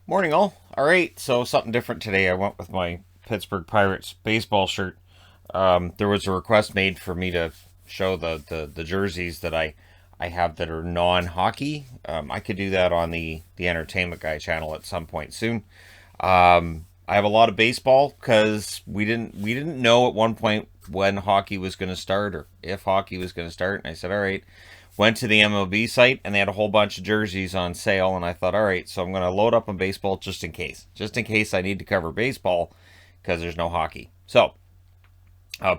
Morning, all. All right, so something different today. I went with my Pittsburgh Pirates baseball shirt. There was a request made for me to show the jerseys that I have that are non-hockey. I could do that on the Entertainment Guy channel at some point soon. I have a lot of baseball because we didn't know at one point when hockey was going to start or if hockey was going to start, and I said, all right. Went to the MLB site and they had a whole bunch of jerseys on sale, and I thought, all right, so I'm going to load up on baseball just in case I need to cover baseball because there's no hockey. So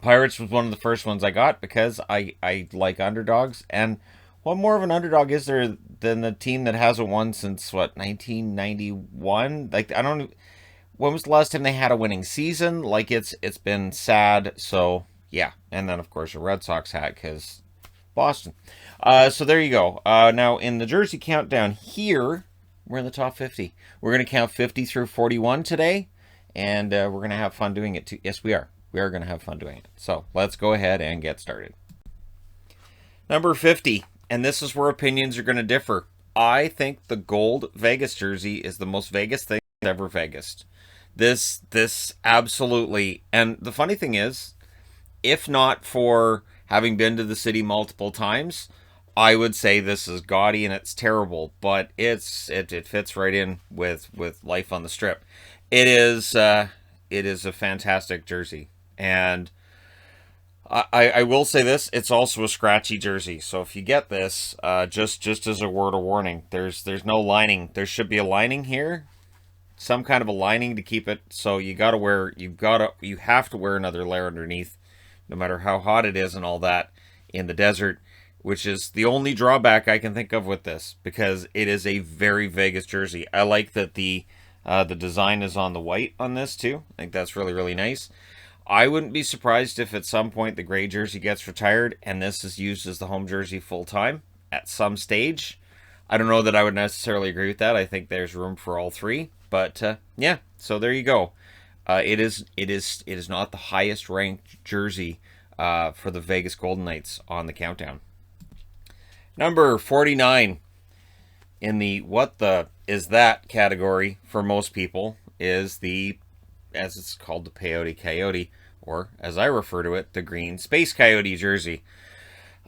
Pirates was one of the first ones I got because I like underdogs, and what more of an underdog is there than the team that hasn't won since what 1991? Like I don't. When was the last time they had a winning season? Like it's been sad. So yeah, and then of course a Red Sox hat because Boston. So there you go. Now in the jersey countdown here, we're in the top 50. We're going to count 50 through 41 today, and we're going to have fun doing it too. Yes, we are. We are going to have fun doing it. So let's go ahead and get started. Number 50, and this is where opinions are going to differ. I think the gold Vegas jersey is the most Vegas thing ever Vegas. This absolutely. And the funny thing is, if not for having been to the city multiple times, I would say this is gaudy and it's terrible, but it fits right in with life on the strip. It is a fantastic jersey, and I will say this: it's also a scratchy jersey. So if you get this, just as a word of warning, there's no lining. There should be a lining here, some kind of a lining to keep it. So you have to wear another layer underneath, no matter how hot it is and all that in the desert, which is the only drawback I can think of with this because it is a very Vegas jersey. I like that the design is on the white on this too. I think that's really nice. I wouldn't be surprised if at some point the gray jersey gets retired and this is used as the home jersey full time at some stage. I don't know that I would necessarily agree with that. I think there's room for all three, but yeah. So there you go. It is not the highest ranked jersey for the Vegas Golden Knights on the countdown. Number 49 in the what the is that category for most people is the, as it's called, the Peyote Coyote, or as I refer to it, the Green Space Coyote jersey.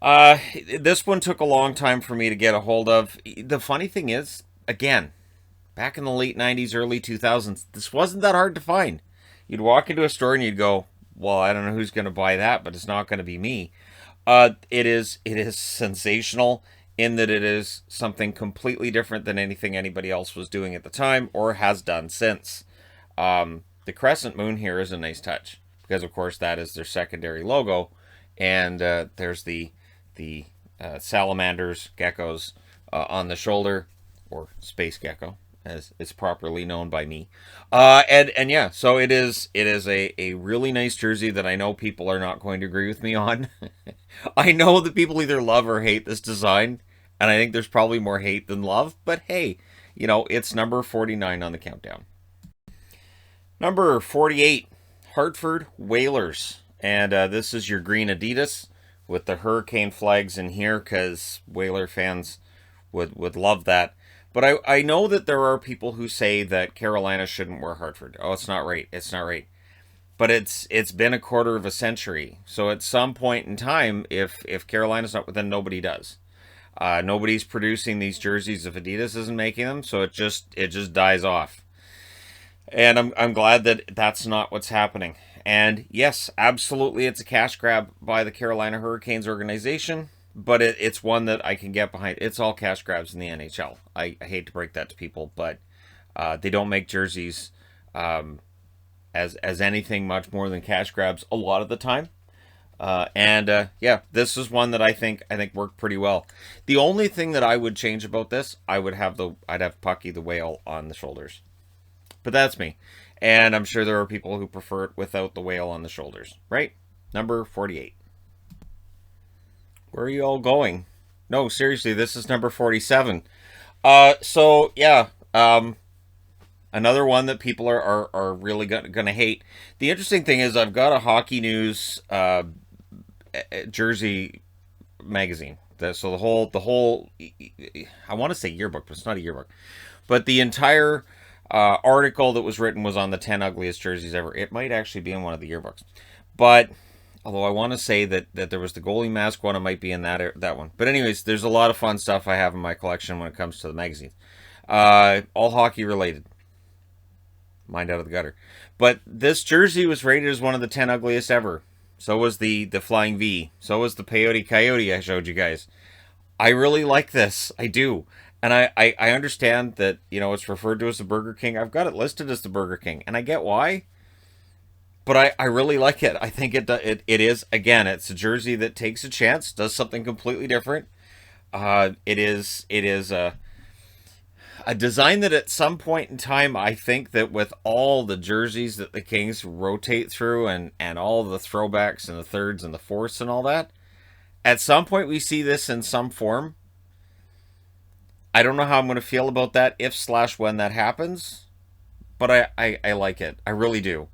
Uh, this one took a long time for me to get a hold of. The funny thing is, again, back in the late 90s, early 2000s, this wasn't that hard to find. You'd walk into a store and you'd go, well, I don't know who's going to buy that, but it's not going to be me. It is sensational in that it is something completely different than anything anybody else was doing at the time or has done since. The crescent moon here is a nice touch because, of course, that is their secondary logo, and there's the salamanders, geckos on the shoulder, or space gecko, as it's properly known by me. And yeah, so it is a really nice jersey that I know people are not going to agree with me on. I know that people either love or hate this design, and I think there's probably more hate than love. But hey, it's number 49 on the countdown. Number 48, Hartford Whalers, and this is your green Adidas with the hurricane flags in here because Whaler fans would love that. But I know that there are people who say that Carolina shouldn't wear Hartford. Oh, it's not right. It's not right. But it's been a quarter of a century. So at some point in time, if Carolina's not, then nobody does. Nobody's producing these jerseys if Adidas isn't making them. So it just dies off. And I'm glad that that's not what's happening. And yes, absolutely, it's a cash grab by the Carolina Hurricanes organization, but it's one that I can get behind. It's all cash grabs in the NHL. I hate to break that to people, but they don't make jerseys as anything much more than cash grabs a lot of the time. And yeah, this is one that I think worked pretty well. The only thing that I would change about this, I'd have Pucky the whale on the shoulders. But that's me. And I'm sure there are people who prefer it without the whale on the shoulders, right? Number 48. Where are you all going? No, seriously, this is number 47. So yeah, another one that people are really gonna hate. The interesting thing is I've got a hockey news jersey magazine. So the whole I want to say yearbook, but it's not a yearbook. But the entire article that was written was on the 10 ugliest jerseys ever. It might actually be in one of the yearbooks. But although I want to say that there was the goalie mask one, it might be in that one. But anyways, there's a lot of fun stuff I have in my collection when it comes to the magazines. All hockey related. Mind out of the gutter. But this jersey was rated as one of the 10 ugliest ever. So was the Flying V. So was the Peyote Coyote I showed you guys. I really like this. I do. And I understand that, it's referred to as the Burger King. I've got it listed as the Burger King. And I get why. But I really like it. I think it is, again, it's a jersey that takes a chance, does something completely different. It is a design that at some point in time, I think that with all the jerseys that the Kings rotate through and all the throwbacks and the thirds and the fourths and all that, at some point we see this in some form. I don't know how I'm going to feel about that if/when that happens, but I like it. I really do.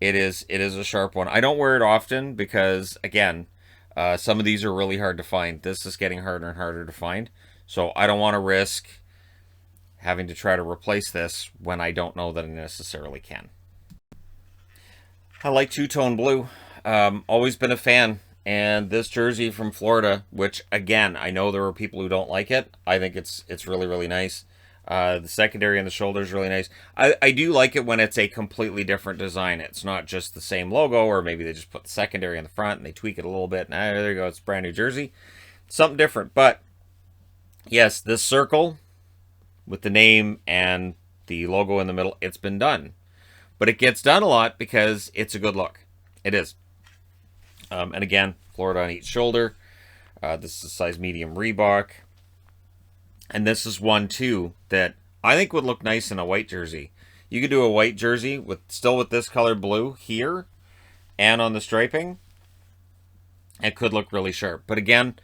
It is a sharp one. I don't wear it often because, again, some of these are really hard to find. This is getting harder and harder to find. So I don't want to risk having to try to replace this when I don't know that I necessarily can. I like two-tone blue. Always been a fan. And this jersey from Florida, which, again, I know there are people who don't like it. I think it's really, really nice. The secondary on the shoulder is really nice. I do like it when it's a completely different design. It's not just the same logo, or maybe they just put the secondary on the front and they tweak it a little bit. And there you go, it's a brand new jersey. Something different. But, yes, this circle with the name and the logo in the middle, it's been done. But it gets done a lot because it's a good look. It is. And again, Florida on each shoulder. This is size medium Reebok. And this is one, too, that I think would look nice in a white jersey. You could do a white jersey with this color blue here and on the striping. It could look really sharp. But again,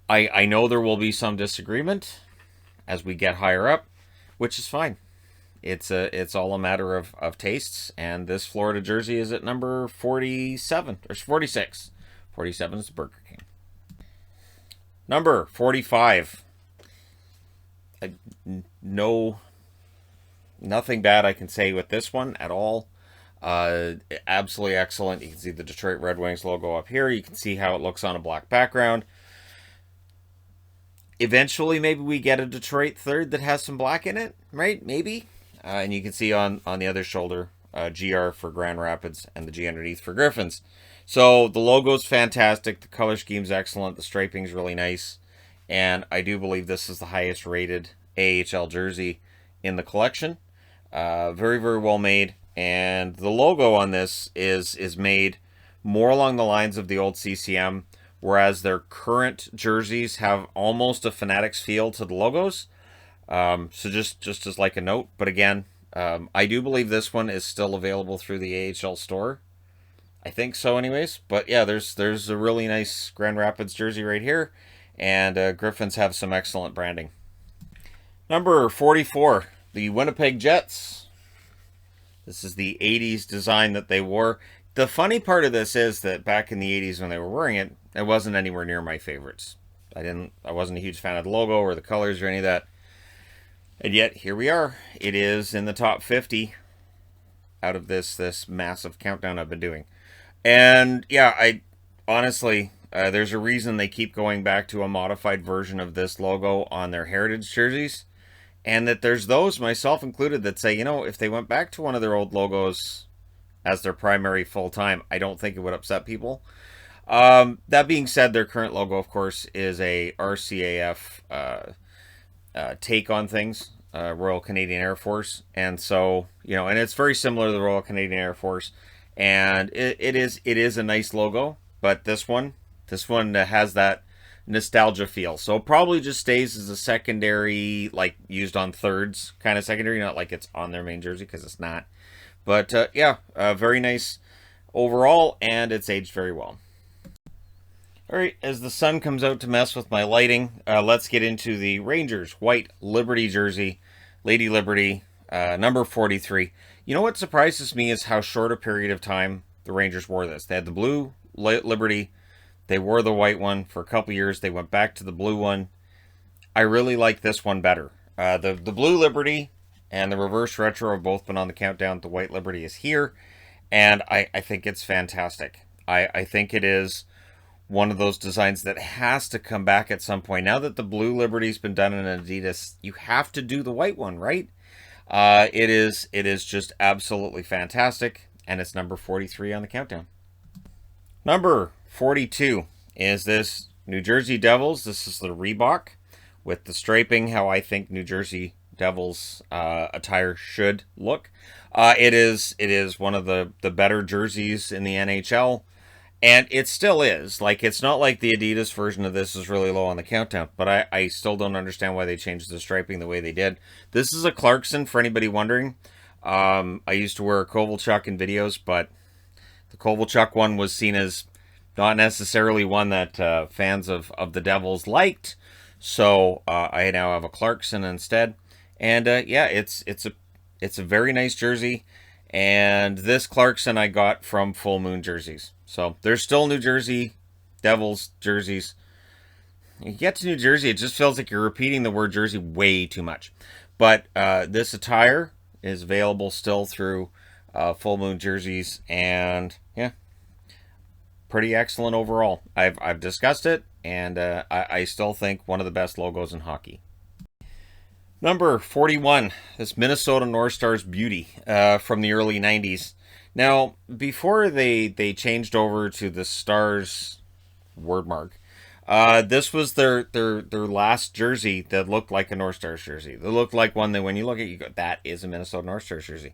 I know there will be some disagreement as we get higher up, which is fine. It's all a matter of tastes, and this Florida jersey is at number 47 or 46. 47 is the Burger King. Number 45. Nothing bad I can say with this one at all. Absolutely excellent. You can see the Detroit Red Wings logo up here. You can see how it looks on a black background. Eventually, maybe we get a Detroit third that has some black in it, right? Maybe. And you can see on the other shoulder, GR for Grand Rapids and the G underneath for Griffins. So the logo's fantastic. The color scheme's excellent. The striping's really nice. And I do believe this is the highest rated AHL jersey in the collection. Very, very well made. And the logo on this is made more along the lines of the old CCM, whereas their current jerseys have almost a Fanatics feel to the logos. So just as like a note, but again, I do believe this one is still available through the AHL store. I think so anyways, but yeah, there's a really nice Grand Rapids jersey right here, and Griffins have some excellent branding. Number 44, the Winnipeg Jets. This is the 80s design that they wore. The funny part of this is that back in the 80s when they were wearing it, it wasn't anywhere near my favorites. I wasn't a huge fan of the logo or the colors or any of that. And yet, here we are. It is in the top 50 out of this massive countdown I've been doing. And, yeah, I honestly, there's a reason they keep going back to a modified version of this logo on their heritage jerseys. And that there's those, myself included, that say, if they went back to one of their old logos as their primary full-time, I don't think it would upset people. That being said, their current logo, of course, is a RCAF take on things, Royal Canadian Air Force, and so and it's very similar to the Royal Canadian Air Force, and it is a nice logo, but this one has that nostalgia feel, so it probably just stays as a secondary, like used on thirds kind of secondary, not like it's on their main jersey because it's not, but yeah, very nice overall, and it's aged very well. Alright, as the sun comes out to mess with my lighting, let's get into the Rangers white Liberty jersey, Lady Liberty, number 43. You know what surprises me is how short a period of time the Rangers wore this. They had the blue Liberty, they wore the white one for a couple years, they went back to the blue one. I really like this one better. The blue Liberty and the reverse retro have both been on the countdown. The White Liberty is here, and I think it's fantastic. I think it is one of those designs that has to come back at some point. Now that the blue Liberty's been done in Adidas, you have to do the white one, right? It is just absolutely fantastic, and it's number 43 on the countdown. Number 42 is this New Jersey Devils. This is the Reebok with the striping, how I think New Jersey Devils attire should look. It is one of the better jerseys in the NHL. And it still is. Like, it's not like the Adidas version of this is really low on the countdown, but I still don't understand why they changed the striping the way they did. This is a Clarkson, for anybody wondering. I used to wear a Kovalchuk in videos, but the Kovalchuk one was seen as not necessarily one that fans of the Devils liked. So I now have a Clarkson instead. And yeah, it's a very nice jersey. And this Clarkson I got from Full Moon Jerseys. So there's still New Jersey Devils jerseys. You get to New Jersey, it just feels like you're repeating the word jersey way too much. But this attire is available still through Full Moon Jerseys. And yeah, pretty excellent overall. I've discussed it, and I still think one of the best logos in hockey. Number 41, this Minnesota North Stars beauty from the early 90s. Now, before they changed over to the Stars wordmark, this was their last jersey that looked like a North Stars jersey. They looked like one that when you look at it, you go, that is a Minnesota North Stars jersey.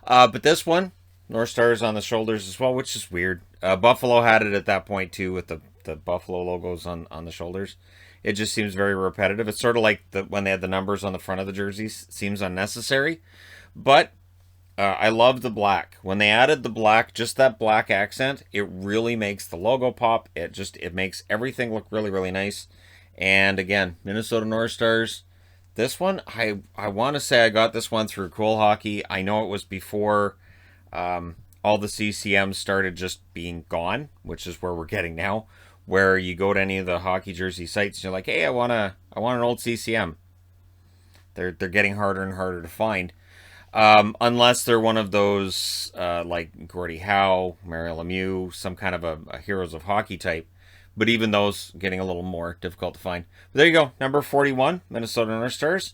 But this one, North Stars on the shoulders as well, which is weird. Buffalo had it at that point too, with the Buffalo logos on the shoulders. It just seems very repetitive. It's sort of like when they had the numbers on the front of the jerseys. Seems unnecessary. But I love the black. When they added the black, just that black accent, it really makes the logo pop. It makes everything look really, really nice. And again, Minnesota North Stars. This one, I want to say I got this one through Cool Hockey. I know it was before all the CCMs started just being gone, which is where we're getting now. Where you go to any of the hockey jersey sites and you're like, hey, I want an old CCM. They're getting harder and harder to find. Unless they're one of those like Gordie Howe, Mario Lemieux, some kind of a Heroes of Hockey type. But even those getting a little more difficult to find. But there you go. Number 41, Minnesota North Stars.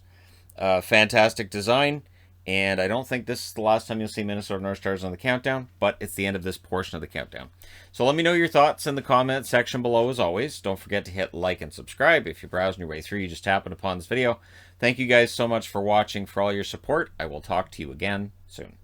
Fantastic design. And I don't think this is the last time you'll see Minnesota North Stars on the countdown, but it's the end of this portion of the countdown. So let me know your thoughts in the comment section below as always. Don't forget to hit like and subscribe. If you're browsing your way through, you just happened upon this video. Thank you guys so much for watching, for all your support. I will talk to you again soon.